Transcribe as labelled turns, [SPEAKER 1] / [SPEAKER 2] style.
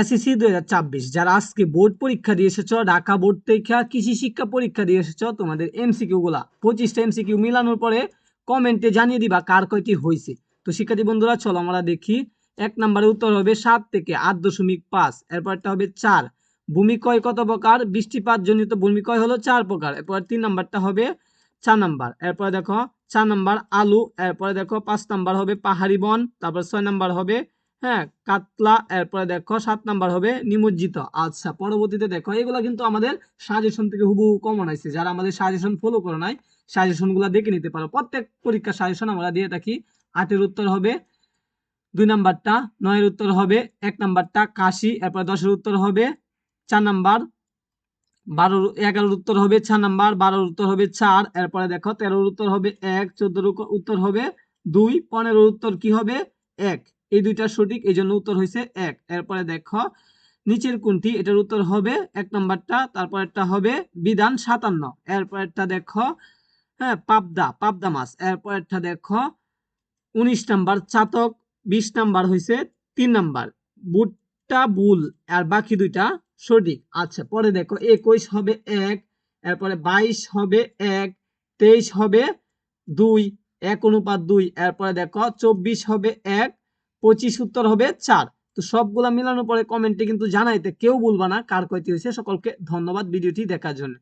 [SPEAKER 1] SSC 2024 যারা আজকে board পরীক্ষা দিয়ে এসেছো, ঢাকা বোর্ড পরীক্ষা কৃষি শিক্ষা পরীক্ষা দিয়ে এসেছো, তোমাদের এমসিকিউ গুলা 25টা এমসিকিউ মিলানোর পরে কমেন্টে জানিয়ে দিবা কার কয়টি হয়েছে। তো শিক্ষার্থী বন্ধুরা চলো আমরা দেখি। 1 নম্বরের উত্তর হবে 7 থেকে 8.5। এরপরটা হবে 4, ভূমিক্ষয় কত প্রকার? বৃষ্টিপাত জনিত ভূমিক্ষয় হলো 4 প্রকার। এরপর 3 নাম্বারটা হবে 4 নাম্বার। এরপরে দেখো 4 নাম্বার আলু। এরপরে দেখো 5 নাম্বার হবে পাহাড়ি বন। তারপর 6 নাম্বার হবে হ্যাঁ কাতলা। এরপরে দেখো 7 নাম্বার হবে নিমজ্জিত। আচ্ছা, পরবর্তীতে দেখো এগুলা কিন্তু আমাদের সাজেশন থেকে হুবহু কমন আছে। যারা আমাদের সাজেশন ফলো করে নাই, সাজেশন গুলা দেখে নিতে পারো। প্রত্যেক পরীক্ষার সাজেশন আমরা দিয়ে থাকি। 8 এর উত্তর হবে 2 নাম্বারটা, 9 এর উত্তর হবে 1 নাম্বারটা কাশি। এরপর 10 এর উত্তর হবে 4 নাম্বার, 12 11 এর উত্তর হবে 4 নাম্বার, 12 এর উত্তর হবে 4। এরপরে দেখো 13 এর উত্তর হবে 1, 14 এর উত্তর হবে 2, 15 এর উত্তর কি হবে 1। এই দুইটা সঠিক, এই জন্য উত্তর হয়েছে 1। এরপরে দেখো নিচের কোনটি? এটার উত্তর হবে 1 নাম্বারটা। তারপরেরটা হবে বিধান 57। এরপরেরটা দেখো হ্যাঁ পাবদা মাছ। এরপরেরটা দেখো 19 নাম্বার চাতক। 20 নাম্বার হয়েছে 3 নাম্বার ভুট্টা বুল। আর বাকি দুইটা সঠিক। আচ্ছা, পরে দেখো 21 হবে 1, এরপরে 22 হবে 1, 23 হবে 2, 1:2। এরপরে দেখো 24 হবে 1, 25 উত্তর হবে 4। তো সবগুলা মিলানোর পরে কমেন্টে কিন্তু জানাইতে কেউ বলবা না কার কয়টি হয়েছে। সকলকে ধন্যবাদ ভিডিওটি দেখার জন্য।